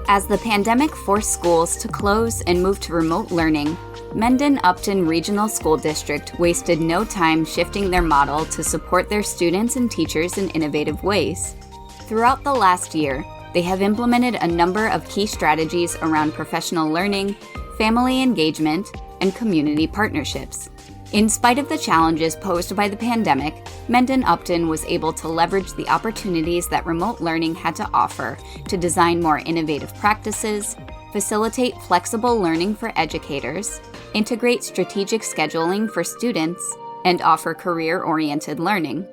As the pandemic forced schools to close and move to remote learning, Mendon-Upton Regional School District wasted no time shifting their model to support their students and teachers in innovative ways. Throughout the last year, they have implemented a number of key strategies around professional learning, family engagement, and community partnerships. In spite of the challenges posed by the pandemic, Mendon-Upton was able to leverage the opportunities that remote learning had to offer to design more innovative practices, facilitate flexible learning for educators, integrate strategic scheduling for students, and offer career-oriented learning.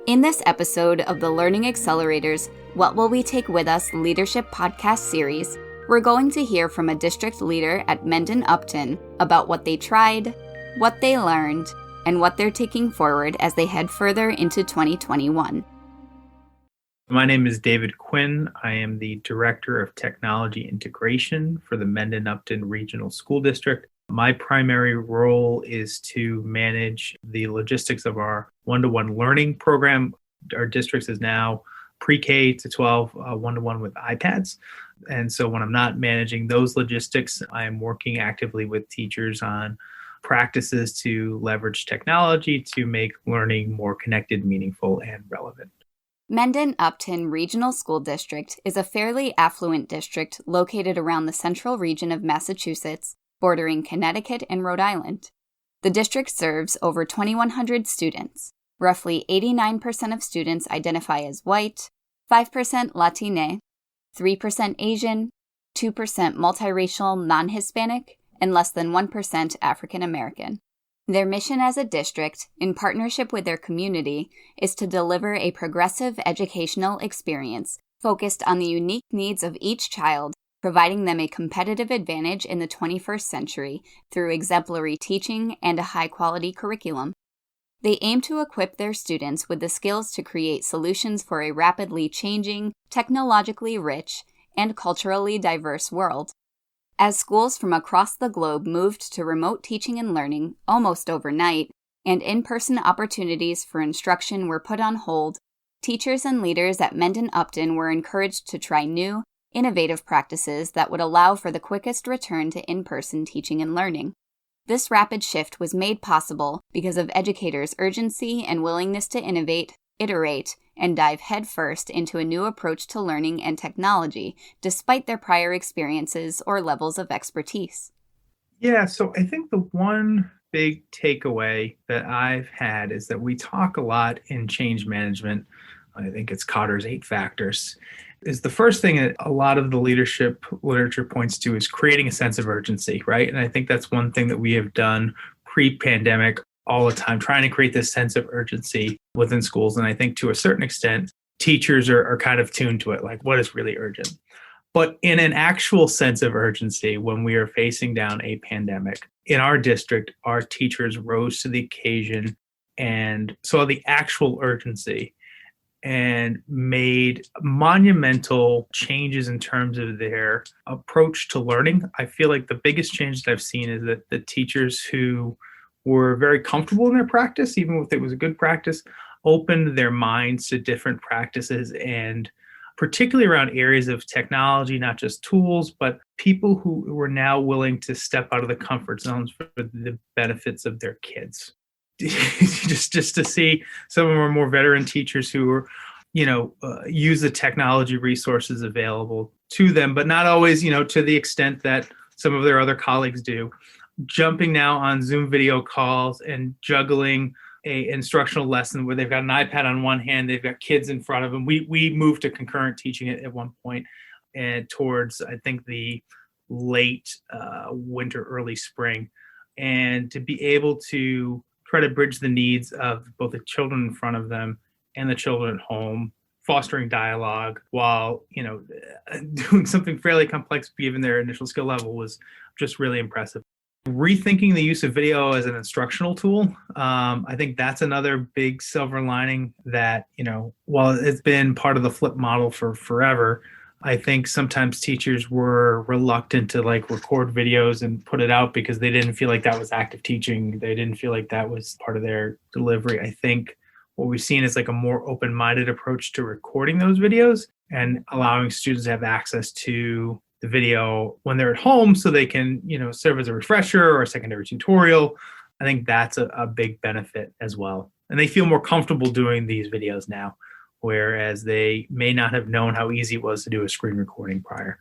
In this episode of the Learning Accelerators What Will We Take With Us Leadership podcast series, we're going to hear from a district leader at Mendon-Upton about what they tried, what they learned, and what they're taking forward as they head further into 2021. My name is David Quinn. I am the Director of Technology Integration for the Mendon-Upton Regional School District. My primary role is to manage the logistics of our one-to-one learning program. Our district is now pre-K to 12, one-to-one with iPads. And so when I'm not managing those logistics, I am working actively with teachers on practices to leverage technology to make learning more connected, meaningful, and relevant. Mendon-Upton Regional School District is a fairly affluent district located around the central region of Massachusetts, bordering Connecticut and Rhode Island. The district serves over 2,100 students. Roughly 89% of students identify as white, 5% Latine, 3% Asian, 2% multiracial non-Hispanic, and less than 1% African American. Their mission as a district, in partnership with their community, is to deliver a progressive educational experience focused on the unique needs of each child, providing them a competitive advantage in the 21st century through exemplary teaching and a high-quality curriculum. They aim to equip their students with the skills to create solutions for a rapidly changing, technologically rich, and culturally diverse world. As schools from across the globe moved to remote teaching and learning almost overnight, and in-person opportunities for instruction were put on hold, teachers and leaders at Mendon-Upton were encouraged to try new, innovative practices that would allow for the quickest return to in-person teaching and learning. This rapid shift was made possible because of educators' urgency and willingness to innovate, iterate, and dive headfirst into a new approach to learning and technology, despite their prior experiences or levels of expertise. Yeah, so I think the one big takeaway that I've had is that we talk a lot in change management. I think it's Kotter's 8 factors. Is the first thing that a lot of the leadership literature points to is creating a sense of urgency, right? And I think that's one thing that we have done pre-pandemic all the time, trying to create this sense of urgency within schools. And I think to a certain extent, teachers are kind of tuned to it, like what is really urgent. But in an actual sense of urgency, when we are facing down a pandemic, in our district, our teachers rose to the occasion and saw the actual urgency and made monumental changes in terms of their approach to learning. I feel like the biggest change that I've seen is that the teachers who were very comfortable in their practice, even if it was a good practice, opened their minds to different practices, and particularly around areas of technology, not just tools, but people who were now willing to step out of the comfort zones for the benefits of their kids. just to see some of our more veteran teachers who were, use the technology resources available to them, but not always, to the extent that some of their other colleagues do. Jumping now on Zoom video calls and juggling a instructional lesson where they've got an iPad on one hand, they've got kids in front of them. We moved to concurrent teaching at one point, and towards, I think, the late winter, early spring, and to be able to try to bridge the needs of both the children in front of them and the children at home, fostering dialogue while, doing something fairly complex given their initial skill level was just really impressive. Rethinking the use of video as an instructional tool. I think that's another big silver lining that, while it's been part of the flip model for forever, I think sometimes teachers were reluctant to record videos and put it out because they didn't feel like that was active teaching. They didn't feel like that was part of their delivery. I think what we've seen is like a more open-minded approach to recording those videos and allowing students to have access to the video when they're at home so they can, serve as a refresher or a secondary tutorial. I think that's a big benefit as well. And they feel more comfortable doing these videos now, whereas they may not have known how easy it was to do a screen recording prior.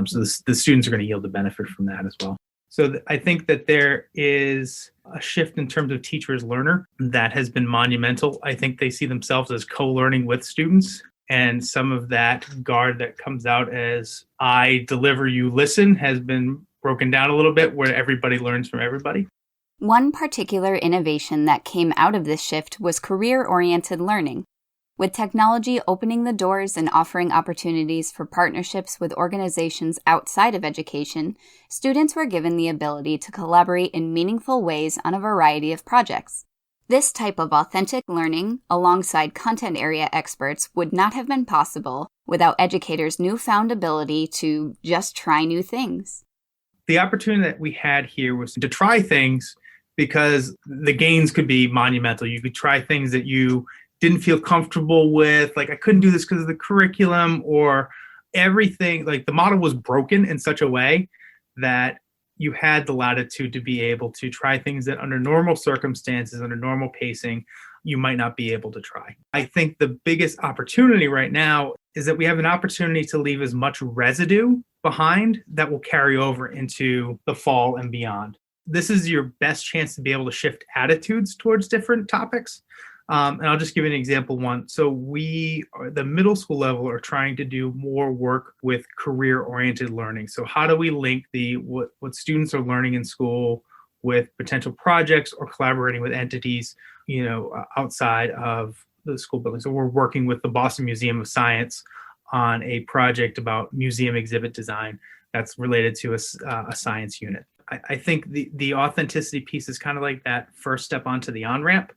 So the students are going to yield the benefit from that as well. So I think that there is a shift in terms of teachers learner that has been monumental. I think they see themselves as co-learning with students. And some of that guard that comes out as I deliver, you listen has been broken down a little bit, where everybody learns from everybody. One particular innovation that came out of this shift was career-oriented learning. With technology opening the doors and offering opportunities for partnerships with organizations outside of education, students were given the ability to collaborate in meaningful ways on a variety of projects. This type of authentic learning, alongside content area experts, would not have been possible without educators' newfound ability to just try new things. The opportunity that we had here was to try things because the gains could be monumental. You could try things that you didn't feel comfortable with, like I couldn't do this because of the curriculum, or everything, like the model was broken in such a way that you had the latitude to be able to try things that under normal circumstances, under normal pacing, you might not be able to try. I think the biggest opportunity right now is that we have an opportunity to leave as much residue behind that will carry over into the fall and beyond. This is your best chance to be able to shift attitudes towards different topics. And I'll just give you an example one. So we, the middle school level, are trying to do more work with career-oriented learning. So how do we link what students are learning in school with potential projects or collaborating with entities, outside of the school building? So we're working with the Boston Museum of Science on a project about museum exhibit design that's related to a science unit. I think the authenticity piece is kind of like that first step onto the on-ramp,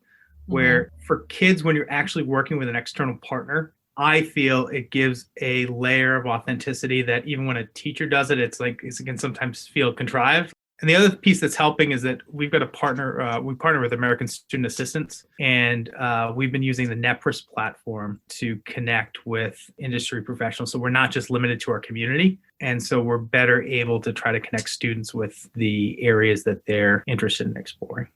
where for kids, when you're actually working with an external partner, I feel it gives a layer of authenticity that even when a teacher does it, it can sometimes feel contrived. And the other piece that's helping is that we've got a partner, we partner with American Student Assistance, and we've been using the NEPRIS platform to connect with industry professionals. So we're not just limited to our community. And so we're better able to try to connect students with the areas that they're interested in exploring.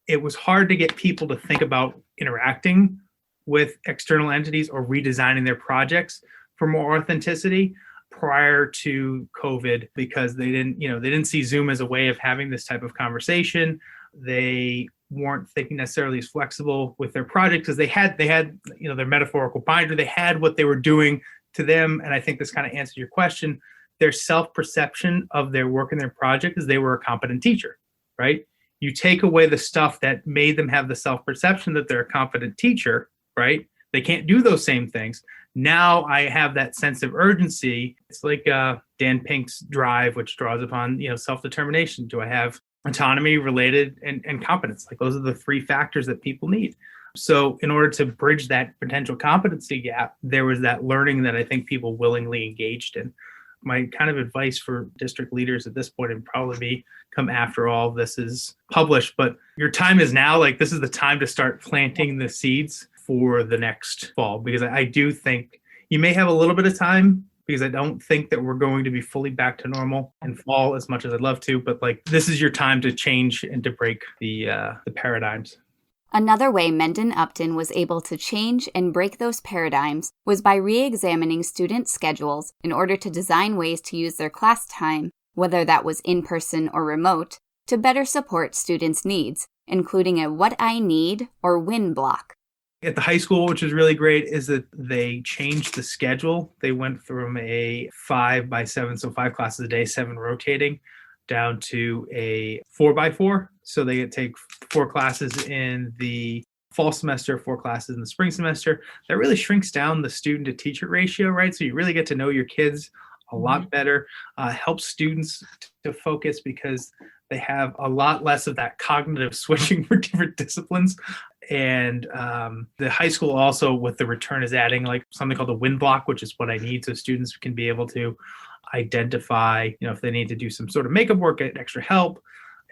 It was hard to get people to think about interacting with external entities or redesigning their projects for more authenticity prior to COVID, because they didn't see Zoom as a way of having this type of conversation. They weren't thinking necessarily as flexible with their project because they had their metaphorical binder. They had what they were doing to them. And I think this kind of answers your question. Their self-perception of their work and their project is they were a competent teacher, right? You take away the stuff that made them have the self-perception that they're a competent teacher, right? They can't do those same things. Now I have that sense of urgency. It's like Dan Pink's drive, which draws upon self-determination. Do I have autonomy, related, and competence? Like those are the three factors that people need. So in order to bridge that potential competency gap, there was that learning that I think people willingly engaged in. My kind of advice for district leaders at this point would probably come after all of this is published, but your time is now. Like this is the time to start planting the seeds for the next fall, because I do think you may have a little bit of time, because I don't think that we're going to be fully back to normal in fall as much as I'd love to, but like this is your time to change and to break the paradigms. Another way Mendon-Upton was able to change and break those paradigms was by re-examining student schedules in order to design ways to use their class time, whether that was in-person or remote, to better support students' needs, including a what I need or win block. At the high school, which is really great, is that they changed the schedule. They went from a 5x7, so 5 classes a day, 7 rotating, down to a 4x4. So they take 4 classes in the fall semester, 4 classes in the spring semester. That really shrinks down the student to teacher ratio, right? So you really get to know your kids a lot better, helps students to focus because they have a lot less of that cognitive switching for different disciplines. And the high school also with the return is adding like something called the win block, which is what I need. So students can be able to identify, if they need to do some sort of makeup work, get extra help.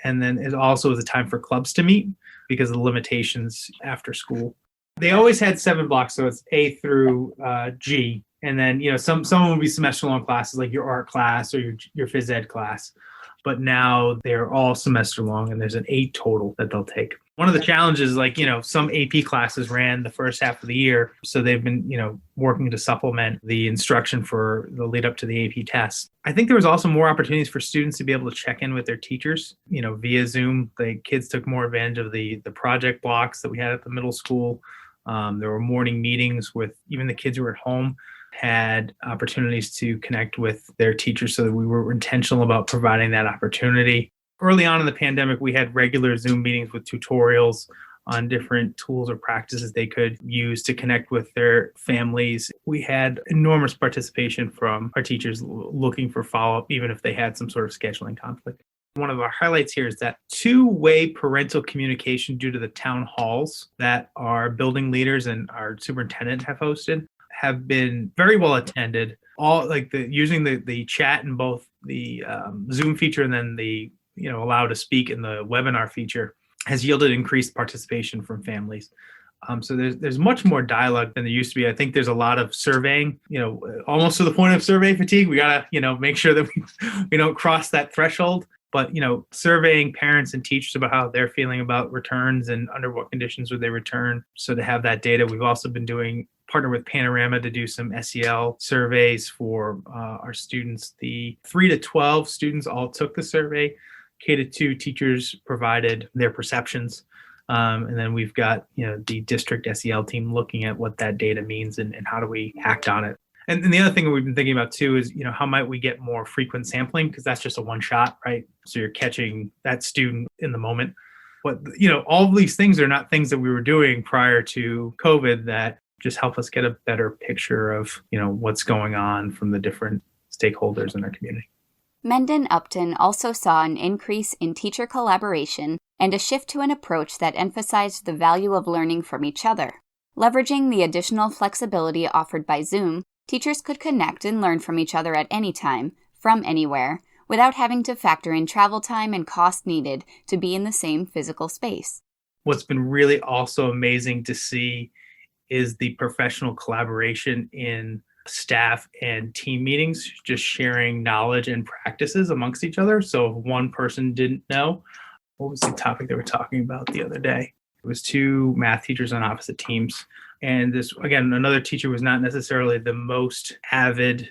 And then it also is a time for clubs to meet because of the limitations after school. They always had 7 blocks, so it's A through G. And then, some will be semester long classes like your art class or your phys ed class. But now they're all semester long and there's an 8 total that they'll take. One of the challenges, some AP classes ran the first half of the year. So they've been, working to supplement the instruction for the lead up to the AP test. I think there was also more opportunities for students to be able to check in with their teachers, via Zoom. The kids took more advantage of the project blocks that we had at the middle school. There were morning meetings with even the kids who were at home had opportunities to connect with their teachers, so that we were intentional about providing that opportunity. Early on in the pandemic, we had regular Zoom meetings with tutorials on different tools or practices they could use to connect with their families. We had enormous participation from our teachers looking for follow-up, even if they had some sort of scheduling conflict. One of our highlights here is that 2-way parental communication due to the town halls that our building leaders and our superintendent have hosted have been very well attended. All using the chat in both the Zoom feature and then the allow to speak in the webinar feature has yielded increased participation from families. So there's much more dialogue than there used to be. I think there's a lot of surveying, almost to the point of survey fatigue. We gotta make sure that we don't cross that threshold. But surveying parents and teachers about how they're feeling about returns and under what conditions would they return. So to have that data, we've also been partner with Panorama to do some SEL surveys for our students. The 3 to 12 students all took the survey. K-2 teachers provided their perceptions. And then we've got, the district SEL team looking at what that data means and how do we act on it. And the other thing we've been thinking about too is, how might we get more frequent sampling? Because that's just a one shot, right? So you're catching that student in the moment. But, all of these things are not things that we were doing prior to COVID that just help us get a better picture of, what's going on from the different stakeholders in our community. Mendon-Upton also saw an increase in teacher collaboration and a shift to an approach that emphasized the value of learning from each other. Leveraging the additional flexibility offered by Zoom, teachers could connect and learn from each other at any time, from anywhere, without having to factor in travel time and cost needed to be in the same physical space. What's been really also amazing to see is the professional collaboration in staff and team meetings, just sharing knowledge and practices amongst each other. So if one person didn't know, what was the topic they were talking about the other day? It was 2 math teachers on opposite teams. And this, again, another teacher was not necessarily the most avid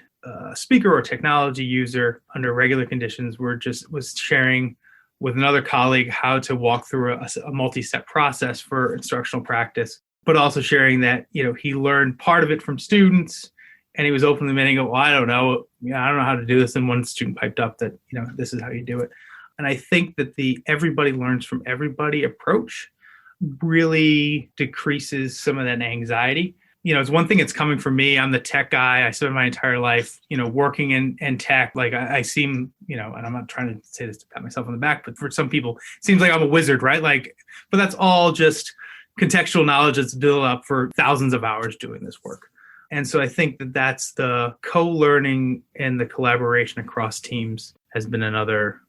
speaker or technology user under regular conditions. Was sharing with another colleague how to walk through a multi-step process for instructional practice, but also sharing that, he learned part of it from students. And he was openly admitting, well, I don't know. I don't know how to do this. And one student piped up that, this is how you do it. And I think that the everybody learns from everybody approach really decreases some of that anxiety. It's one thing it's coming from me. I'm the tech guy. I spent my entire life, working in tech. Like I seem, and I'm not trying to say this to pat myself on the back, but for some people, it seems like I'm a wizard, right? But that's all just contextual knowledge that's built up for thousands of hours doing this work. And so I think that that's the co-learning and the collaboration across teams has been another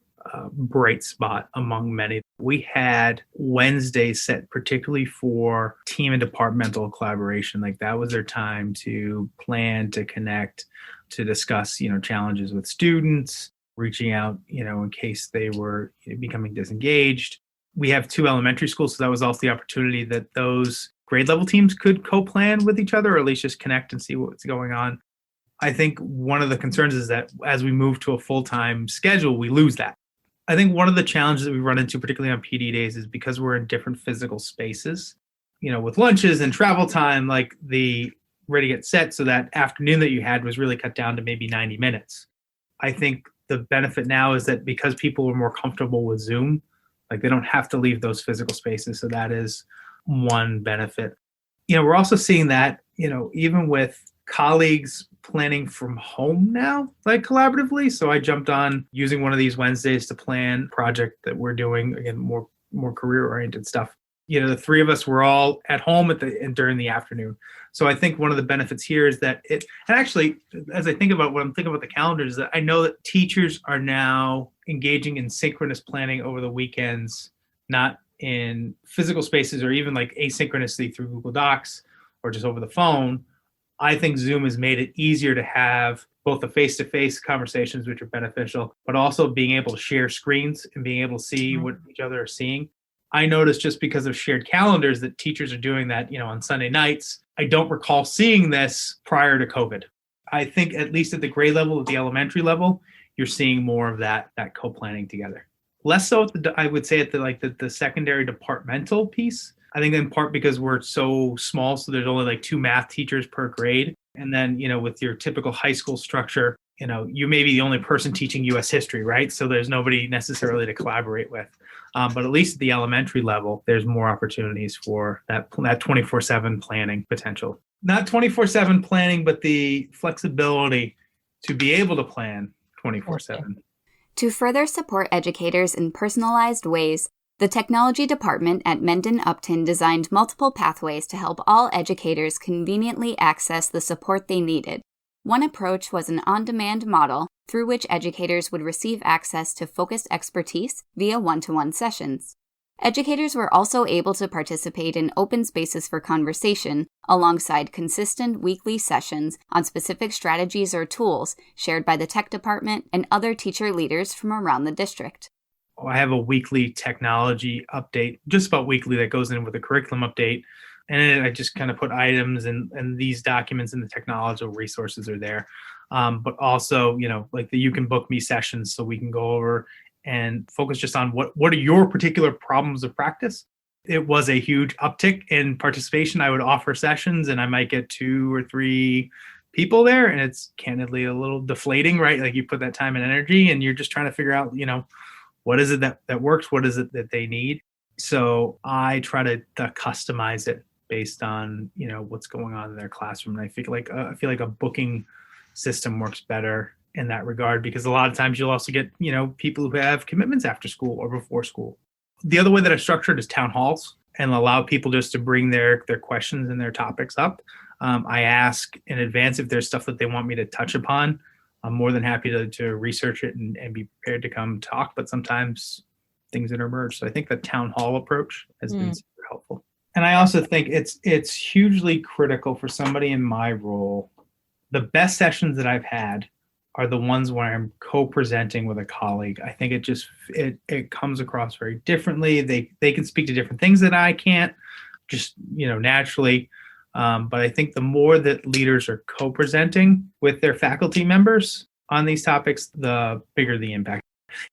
bright spot among many. We had Wednesdays set particularly for team and departmental collaboration. That was their time to plan, to connect, to discuss, challenges with students, reaching out, in case they were becoming disengaged. We have 2 elementary schools, so that was also the opportunity that those grade level teams could co-plan with each other, or at least just connect and see what's going on. I think one of the concerns is that as we move to a full-time schedule, we lose that. I think one of the challenges that we run into, particularly on PD days, is because we're in different physical spaces, with lunches and travel time, the ready get set, so that afternoon that you had was really cut down to maybe 90 minutes. I think the benefit now is that because people are more comfortable with Zoom, they don't have to leave those physical spaces. So that is one benefit. We're also seeing that, even with colleagues planning from home now, collaboratively. So I jumped on using one of these Wednesdays to plan a project that we're doing, again, more career-oriented stuff. The 3 of us were all at home during the afternoon. So I think one of the benefits here is that and actually, as I think about what I'm thinking about the calendars, is that I know that teachers are now engaging in synchronous planning over the weekends, not in physical spaces or even like asynchronously through Google Docs or just over the phone, I think Zoom has made it easier to have both the face-to-face conversations, which are beneficial, but also being able to share screens and being able to see what each other are seeing. I noticed just because of shared calendars that teachers are doing that, on Sunday nights. I don't recall seeing this prior to COVID. I think at least at the grade level, at the elementary level, you're seeing more of that co-planning together. Less so I would say at the secondary departmental piece. I think in part because we're so small, so there's only like 2 math teachers per grade. And then, with your typical high school structure, you may be the only person teaching U.S. history, right? So there's nobody necessarily to collaborate with. But at least at the elementary level, there's more opportunities for that 24/7 planning potential. Not 24/7 planning, but the flexibility to be able to plan 24/7. To further support educators in personalized ways, the technology department at Mendon-Upton designed multiple pathways to help all educators conveniently access the support they needed. One approach was an on-demand model through which educators would receive access to focused expertise via one-to-one sessions. Educators were also able to participate in open spaces for conversation alongside consistent weekly sessions on specific strategies or tools shared by the tech department and other teacher leaders from around the district. I have a weekly technology update, just about weekly, that goes in with a curriculum update. And I just kind of put items and these documents and the technological resources are there. But also, like the You Can Book Me sessions, so we can go over and focus just on what are your particular problems of practice. It was a huge uptick in participation. I would offer sessions and I might get 2 or 3 people there, and it's candidly a little deflating, right? Like you put that time and energy and you're just trying to figure out, what is it that works? What is it that they need? So I try to customize it based on, what's going on in their classroom. And I feel like a booking system works better in that regard, because a lot of times you'll also get, people who have commitments after school or before school. The other way that I structured is town halls and allow people just to bring their questions and their topics up. I ask in advance if there's stuff that they want me to touch upon. I'm more than happy to research it and be prepared to come talk, but sometimes things intermerge. So I think the town hall approach has been super helpful. And I also think it's hugely critical for somebody in my role. The best sessions that I've had are the ones where I'm co-presenting with a colleague. I think it comes across very differently. They can speak to different things that I can't, just naturally. But I think the more that leaders are co-presenting with their faculty members on these topics, the bigger the impact.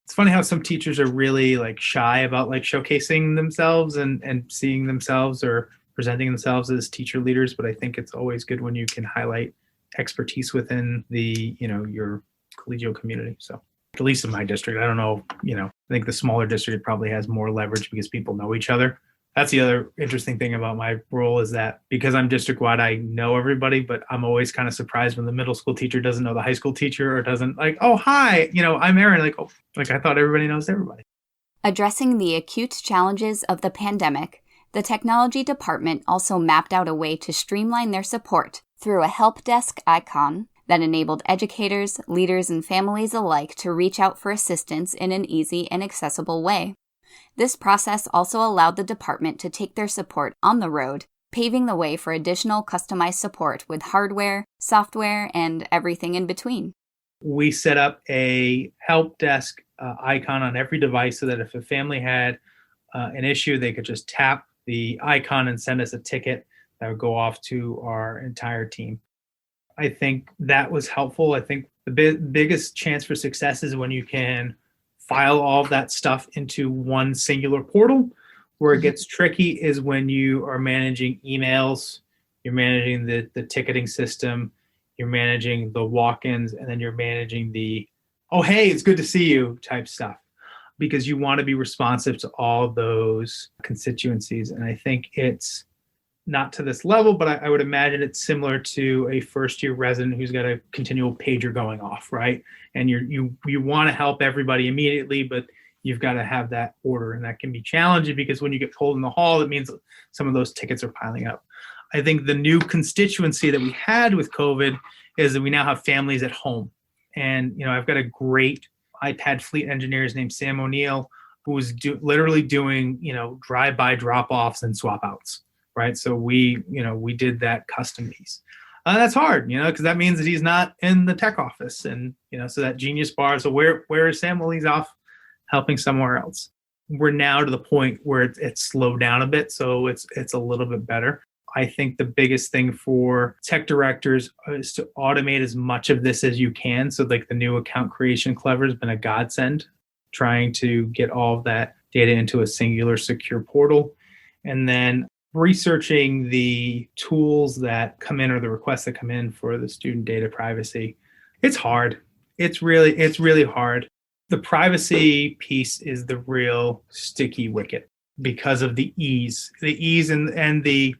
It's funny how some teachers are really shy about showcasing themselves and seeing themselves or presenting themselves as teacher leaders. But I think it's always good when you can highlight expertise within the, your collegial community. So at least in my district, I don't know, I think the smaller district probably has more leverage because people know each other. That's the other interesting thing about my role, is that because I'm district-wide, I know everybody, but I'm always kind of surprised when the middle school teacher doesn't know the high school teacher or doesn't oh, hi, I'm Aaron. I thought everybody knows everybody. Addressing the acute challenges of the pandemic, the technology department also mapped out a way to streamline their support through a help desk icon that enabled educators, leaders, and families alike to reach out for assistance in an easy and accessible way. This process also allowed the department to take their support on the road, paving the way for additional customized support with hardware, software, and everything in between. We set up a help desk icon on every device so that if a family had an issue, they could just tap the icon and send us a ticket that would go off to our entire team. I think that was helpful. I think the biggest chance for success is when you can file all of that stuff into one singular portal. Where it gets tricky is when you are managing emails, you're managing the ticketing system, you're managing the walk-ins, and then you're managing the, oh, hey, it's good to see you type stuff, because you want to be responsive to all of those constituencies. And I think it's not to this level, but I would imagine it's similar to a first-year resident who's got a continual pager going off, right? And you want to help everybody immediately, but you've got to have that order, and that can be challenging because when you get pulled in the hall, it means some of those tickets are piling up. I think the new constituency that we had with COVID is that we now have families at home. And, I've got a great iPad fleet engineer named Sam O'Neill, who was literally doing, drive-by drop-offs and swap-outs, right? So we did that custom piece. That's hard, because that means that he's not in the tech office. And, so that genius bar, so where is Sam? Well, he's off helping somewhere else. We're now to the point where it's slowed down a bit, so it's a little bit better. I think the biggest thing for tech directors is to automate as much of this as you can. So like the new account creation Clever has been a godsend, trying to get all of that data into a singular secure portal. And then researching the tools that come in or the requests that come in for the student data privacy. It's hard. It's really hard. The privacy piece is the real sticky wicket because of the ease and the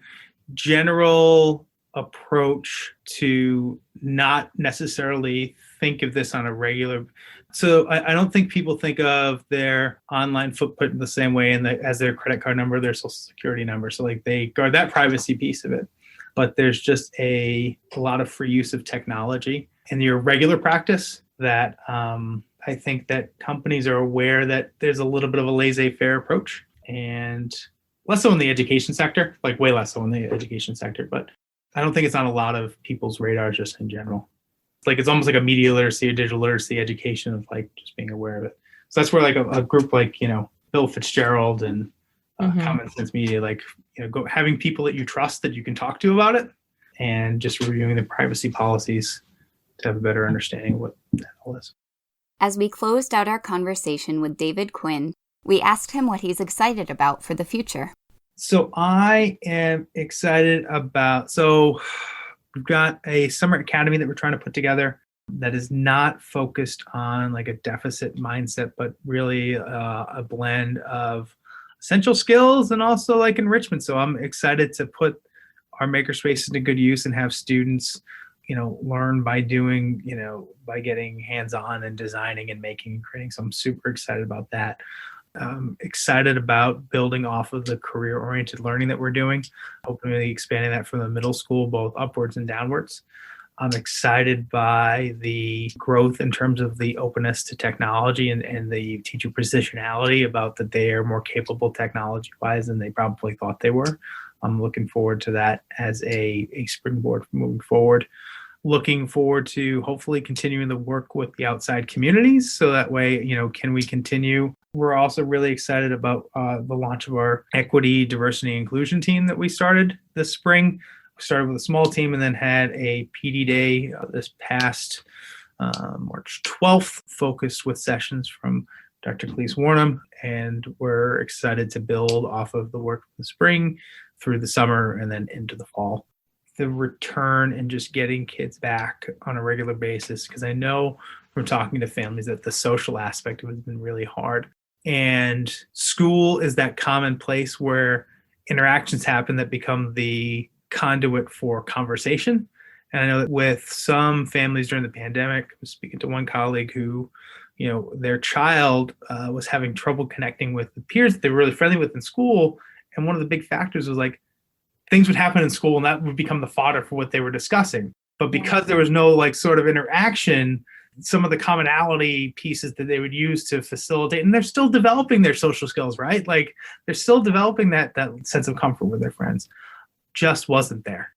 general approach to not necessarily think of this on a regular. So I don't think people think of their online footprint in the same way as their credit card number, their social security number. So like they guard that privacy piece of it. But there's just a lot of free use of technology in your regular practice that I think that companies are aware that there's a little bit of a laissez-faire approach, and less so in the education sector, like way less so in the education sector. But I don't think it's on a lot of people's radars just in general. It's almost like a media literacy or digital literacy education of like just being aware of it. So that's where like a group like, Bill Fitzgerald and Common Sense Media, like, go having people that you trust that you can talk to about it, and just reviewing the privacy policies to have a better understanding of what that all is. As we closed out our conversation with David Quinn, we asked him what he's excited about for the future. So I am excited about, we've got a summer academy that we're trying to put together that is not focused on like a deficit mindset, but really a blend of essential skills and also like enrichment. So I'm excited to put our makerspace into good use and have students, learn by doing, by getting hands-on and designing and making and creating. So I'm super excited about that. Excited about building off of the career-oriented learning that we're doing, hopefully expanding that from the middle school, both upwards and downwards. I'm excited by the growth in terms of the openness to technology and the teacher positionality about that they are more capable technology-wise than they probably thought they were. I'm looking forward to that as a springboard for moving forward. Looking forward to hopefully continuing the work with the outside communities. So that way, can we continue? We're also really excited about the launch of our equity, diversity, and inclusion team that we started this spring. We started with a small team and then had a PD day this past March 12th, focused with sessions from Dr. Cleese Warnham. And we're excited to build off of the work of the spring through the summer and then into the fall. The return and just getting kids back on a regular basis, because I know from talking to families that the social aspect of it has been really hard. And school is that common place where interactions happen that become the conduit for conversation. And I know that with some families during the pandemic, I was speaking to one colleague who, their child was having trouble connecting with the peers that they were really friendly with in school. And one of the big factors was like, things would happen in school and that would become the fodder for what they were discussing. But because there was no like sort of interaction, some of the commonality pieces that they would use to facilitate, and they're still developing their social skills, right? Like they're still developing that sense of comfort with their friends, just wasn't there.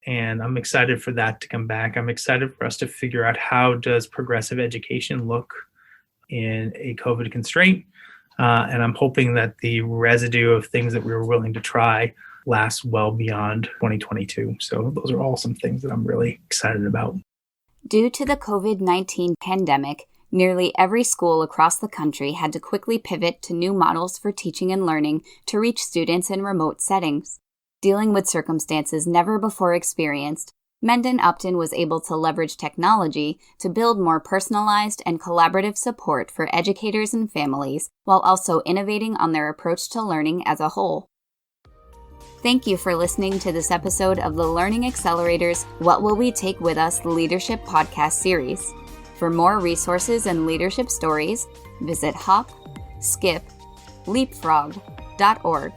And I'm excited for that to come back. I'm excited for us to figure out how does progressive education look in a COVID constraint. And I'm hoping that the residue of things that we were willing to try lasts well beyond 2022. So those are all some things that I'm really excited about. Due to the COVID-19 pandemic, nearly every school across the country had to quickly pivot to new models for teaching and learning to reach students in remote settings. Dealing with circumstances never before experienced, Mendon-Upton was able to leverage technology to build more personalized and collaborative support for educators and families, while also innovating on their approach to learning as a whole. Thank you for listening to this episode of the Learning Accelerator's What Will We Take With Us Leadership podcast series. For more resources and leadership stories, visit hop, skip, leapfrog.org.